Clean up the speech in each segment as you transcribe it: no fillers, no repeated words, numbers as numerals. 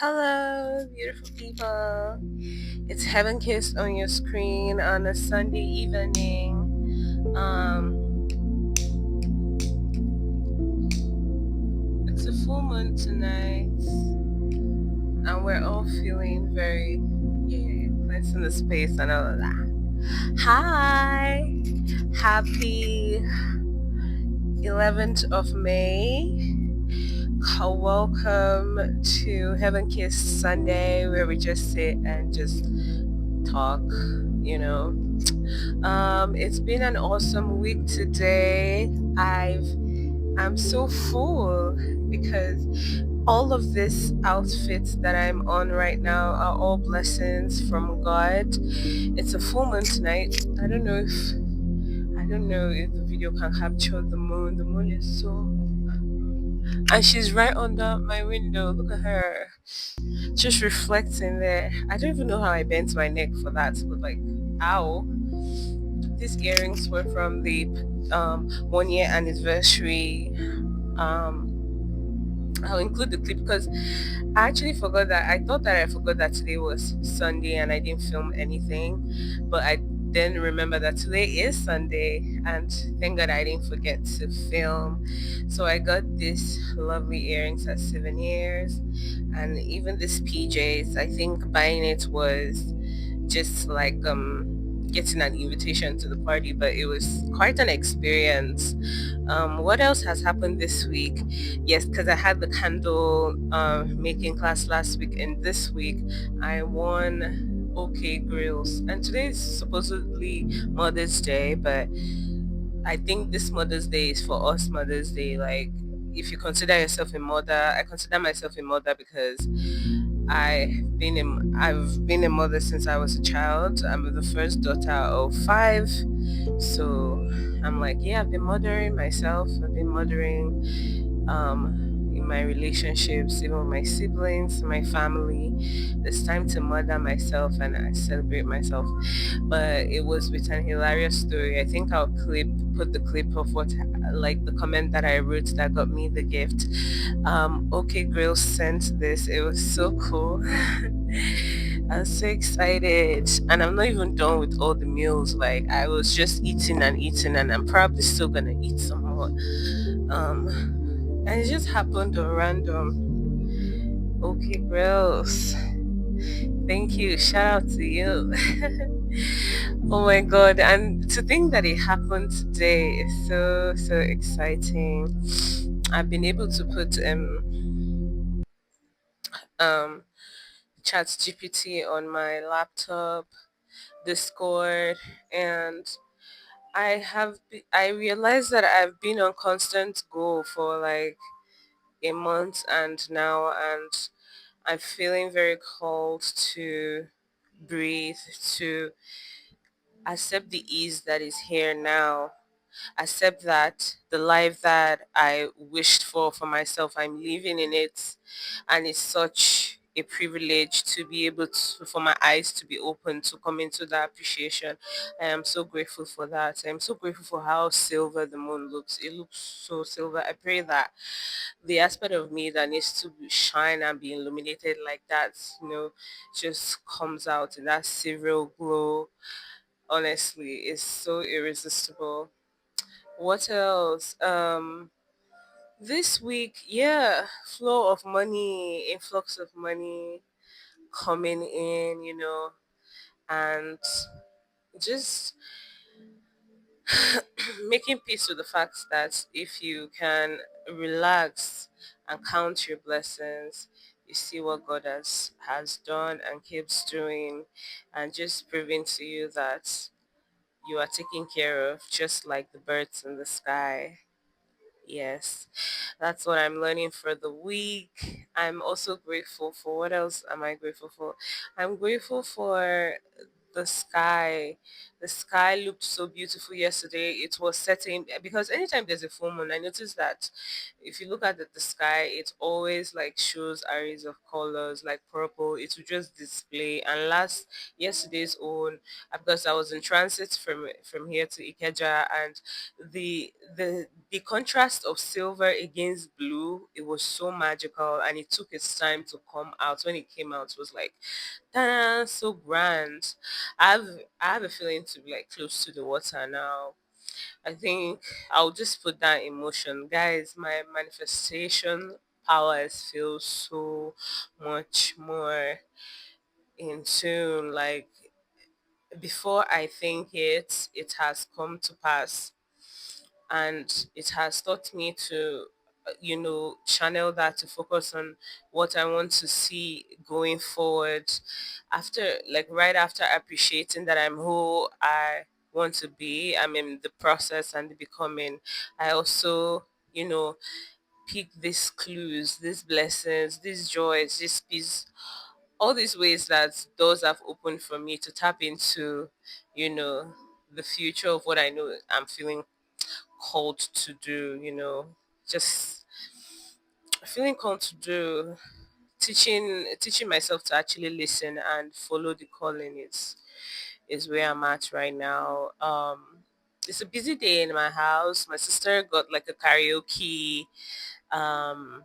Hello, beautiful people. It's Heavenkissed on your screen on a Sunday evening. It's a full moon tonight, and we're all feeling very, cleansing the space and all of that. Hi, happy 11th of May. Welcome to Heaven Kiss Sunday, where we just sit and just talk, you know. It's been an awesome week today. I'm so full because all of these outfits that I'm on right now are all blessings from God. It's a full moon tonight. I don't know if the video can capture the moon. The moon is so, and she's right under my window. Look at her, just reflecting there. I don't even know how I bent my neck for that, but like, ow. These earrings were from the 1 year anniversary. I'll include the clip because I actually forgot that. I thought that I forgot that today was Sunday and I didn't film anything, but I then remember that today is Sunday, and thank God I didn't forget to film. So I got these lovely earrings at 7 years, and even this PJs. I think buying it was just like getting an invitation to the party, but it was quite an experience. What else has happened this week? Yes, because I had the candle making class last week, and this week I won OK Grills. And today is supposedly Mother's Day, but I think this Mother's Day is for us Mother's Day. Like, if you consider yourself a mother, I consider myself a mother because I've been a mother since I was a child. I'm the first daughter of five, so I'm like, yeah, I've been mothering myself. I've been mothering in my relationships, even with my siblings, my family. It's time to mother myself and I celebrate myself. But it was with an hilarious story. I think I'll put the clip of what, like, the comment that I wrote that got me the gift. OK Grills sent this. It was so cool. I'm so excited, and I'm not even done with all the meals. Like, I was just eating and eating, and I'm probably still gonna eat some more. And it just happened on random. OK Grills, thank you. Shout out to you. Oh my god! And to think that it happened today is so exciting. I've been able to put um chat GPT on my laptop, Discord, and I realized that I've been on constant go for like a month and now, and I'm feeling very called to breathe, to accept the ease that is here now, accept that the life that I wished for myself, I'm living in it, and it's such a privilege to be able to, for my eyes to be open to come into that appreciation. I am so grateful for that. I'm so grateful for how silver the moon looks. It looks so silver. I pray that the aspect of me that needs to shine and be illuminated like that, just comes out in that silver glow. Honestly, it's so irresistible. What else? This week, yeah, flow of money, influx of money coming in, and just making peace with the fact that if you can relax and count your blessings, you see what God has done and keeps doing, and just proving to you that you are taken care of, just like the birds in the sky. Yes, that's what I'm learning for the week. I'm also grateful for, what else am I grateful for? I'm grateful for the sky. The sky looked so beautiful yesterday. It was setting because anytime there's a full moon, I notice that if you look at the sky, it always like shows arrays of colors like purple. It will just display. And last yesterday's own, because I was in transit from here to Ikeja, and the contrast of silver against blue, it was so magical, and it took its time to come out. When it came out, it was like ta-da, so grand. I have a feeling to be like close to the water now. I think I'll just put that in motion. Guys, my manifestation powers feel so much more in tune. Like before I think it has come to pass, and it has taught me to channel that to focus on what I want to see going forward, after like right after appreciating that I'm who I want to be. I'm in the process and the becoming. I also, you know pick these clues, these blessings, these joys, this peace, all these ways that doors have opened for me to tap into, you know the future of what I know I'm feeling called to do, just feeling called to do. Teaching myself to actually listen and follow the calling is where I'm at right now. It's a busy day in my house. My sister got like a karaoke um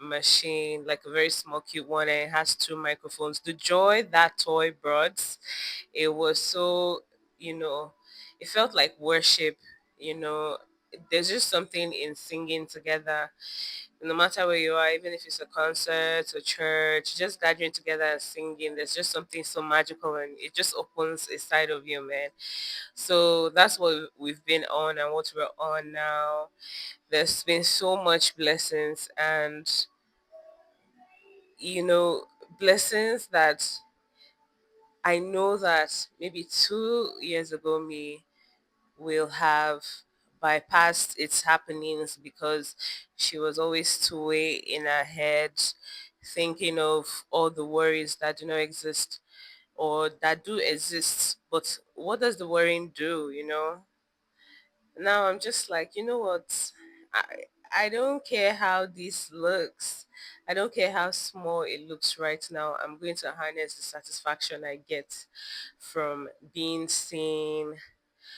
machine, like a very small cute one, and it has two microphones. The joy that toy brought, it was so, you know it felt like worship. you know there's just something in singing together, no matter where you are, even if it's a concert or church, just gathering together and singing. There's just something so magical, and it just opens a side of you, man. So that's what we've been on and what we're on now. There's been so much blessings, and you know blessings that I know that maybe 2 years ago me will have bypassed its happenings, because she was always too way in her head, thinking of all the worries that do not exist, or that do exist. But what does the worrying do? Now I'm just like, you know what? I don't care how this looks. I don't care how small it looks right now. I'm going to harness the satisfaction I get from being seen,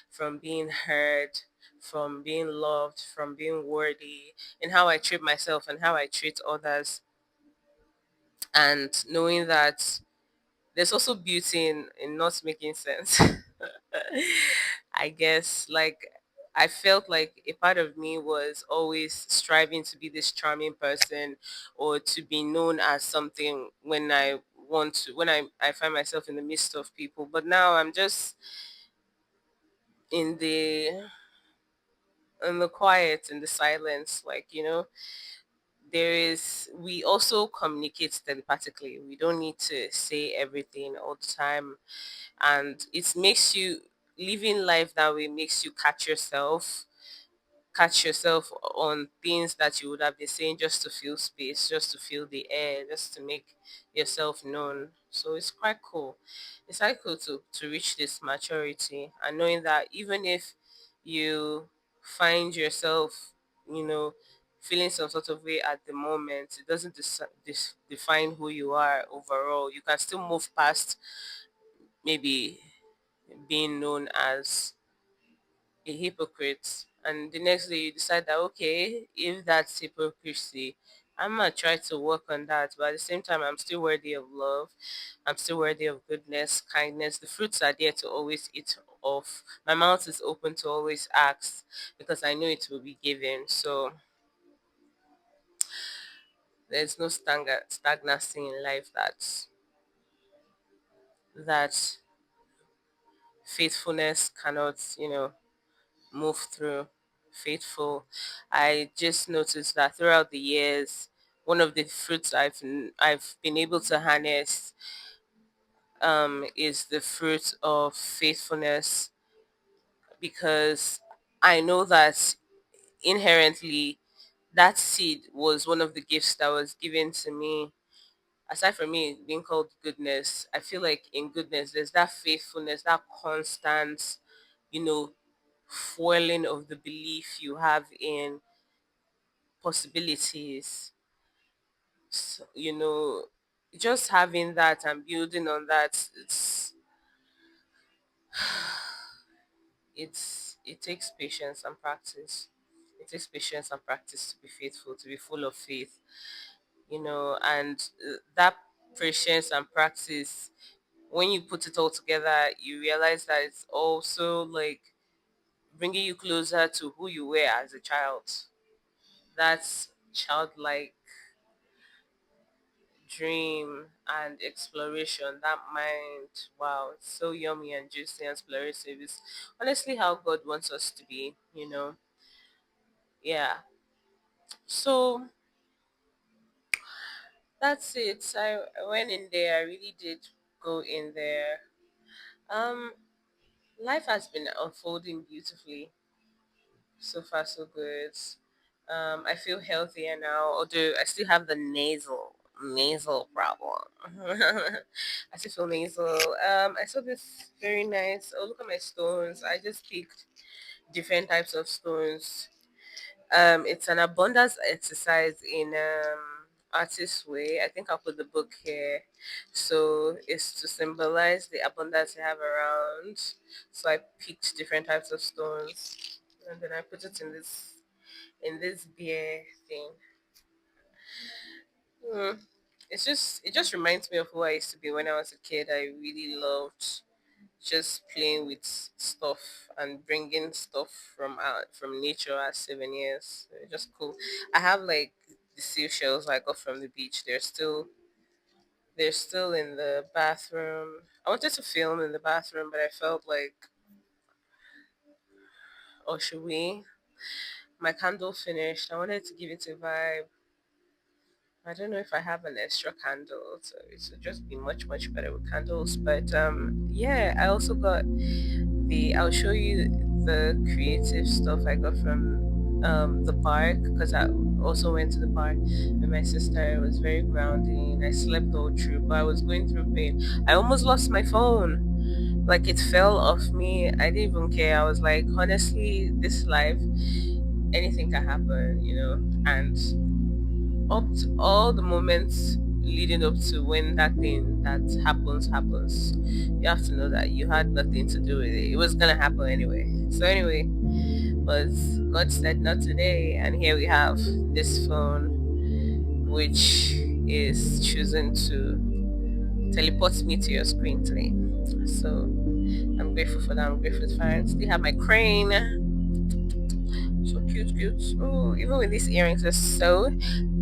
from being heard, from being loved, from being worthy, and how I treat myself and how I treat others. And knowing that there's also beauty in not making sense. I guess, like, I felt like a part of me was always striving to be this charming person, or to be known as something when I find myself in the midst of people. But now I'm just in the quiet, in the silence. Like, we also communicate telepathically. We don't need to say everything all the time, and it makes you, living life that way makes you catch yourself on things that you would have been saying just to feel space, just to feel the air, just to make yourself known. So it's quite cool. It's quite cool to reach this maturity, and knowing that even if you find yourself, you know, feeling some sort of way at the moment, it doesn't define who you are overall. You can still move past maybe being known as a hypocrite, and the next day you decide that, okay, if that's hypocrisy, I'm gonna try to work on that, but at the same time I'm still worthy of love. I'm still worthy of goodness, kindness. The fruits are there to always eat off. My mouth is open to always ask, because I know it will be given. So there's no stagnancy in life that faithfulness cannot, move through. Faithful. I just noticed that throughout the years, one of the fruits I've been able to harness is the fruit of faithfulness, because I know that inherently that seed was one of the gifts that was given to me aside from me being called goodness, I feel like in goodness there's that faithfulness, that constant, you know, foiling of the belief you have in possibilities. So, just having that and building on that, it takes patience and practice. It takes patience and practice to be faithful, to be full of faith, and that patience and practice, when you put it all together, you realize that it's also like bringing you closer to who you were as a child. That's childlike dream and exploration, that mind. Wow, it's so yummy and juicy and explorative. It's honestly how God wants us to be. Yeah. So that's it. I went in there. I really did go in there. Um, Life has been unfolding beautifully. So far, so good. I feel healthier now, although I still have the nasal problem. I still feel nasal. I saw this very nice. Oh, look at my stones. I just picked different types of stones. It's an abundance exercise in artist way. I think I'll put the book here. So it's to symbolize the abundance I have around. So I picked different types of stones, and then I put it in this beer thing. Hmm. It just reminds me of who I used to be when I was a kid. I really loved just playing with stuff and bringing stuff from nature as souvenirs. They're just cool. I have like the seashells I got from the beach. They're still in the bathroom. I wanted to film in the bathroom, but I felt like, oh, should we? My candle finished. I wanted to give it a vibe. I don't know if I have an extra candle, so it would just be much much better with candles. But yeah, I also got the. I'll show you the creative stuff I got from the park, because I also went to the park with my sister. It was very grounding. I slept all through, but I was going through pain. I almost lost my phone. Like it fell off me. I didn't even care. I was like, honestly, this life, anything can happen. And up to all the moments leading up to when that thing that happens, you have to know that you had nothing to do with it. It was gonna happen anyway. So anyway, but God said not today, and here we have this phone, which is choosing to teleport me to your screen today. So I'm grateful for that. I'm grateful for it. Still have my crane. So cute, cute. Oh, even with these earrings, they're so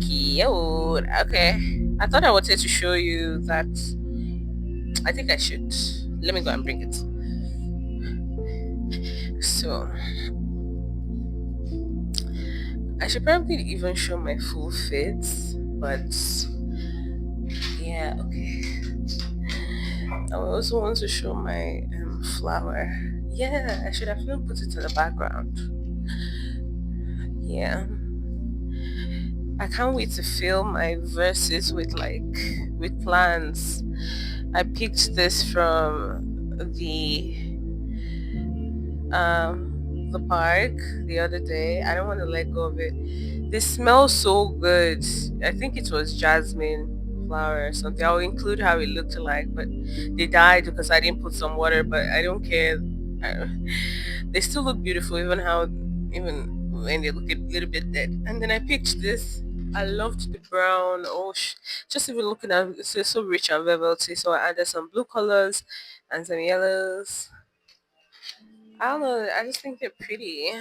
cute. Okay. I thought I wanted to show you that. I think I should. Let me go and bring it. So, I should probably even show my full fit, but yeah, okay. I also want to show my flower. Yeah, I should have even put it in the background. Yeah. I can't wait to film my verses with plants. I picked this from the park the other day. I don't want to let go of it. They smell so good. I think it was jasmine flower or something. I'll include how it looked like, but they died because I didn't put some water. But I don't care. I, they still look beautiful, even when they look a little bit dead. And then I picked this. I loved the brown. Oh, just even looking at it, it's so rich and velvety. So I added some blue colors and some yellows. I don't know. I just think they're pretty.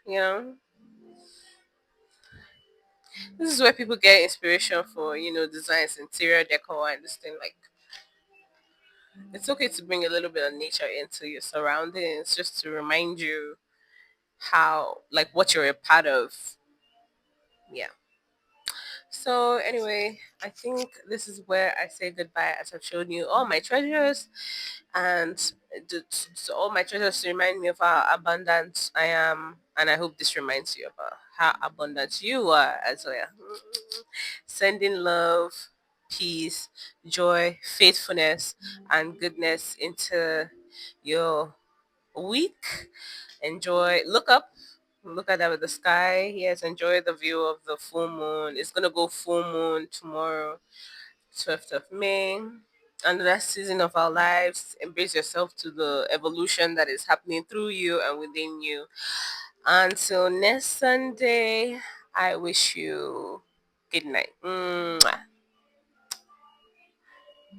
You know, this is where people get inspiration for designs, interior decor, and this thing. Like, it's okay to bring a little bit of nature into your surroundings, just to remind you how, like, what you're a part of. Yeah. So anyway, I think this is where I say goodbye, as I've shown you all my treasures, and so all my treasures to remind me of how abundant I am, and I hope this reminds you about how abundant you are as well. Sending love. peace, joy, faithfulness, and goodness into your week. Enjoy, look up, look at the sky. Yes, enjoy the view of the full moon. It's gonna go full moon tomorrow, 12th of May. Another season of our lives. Embrace yourself to the evolution that is happening through you and within you. Until next Sunday, I wish you good night. Mwah.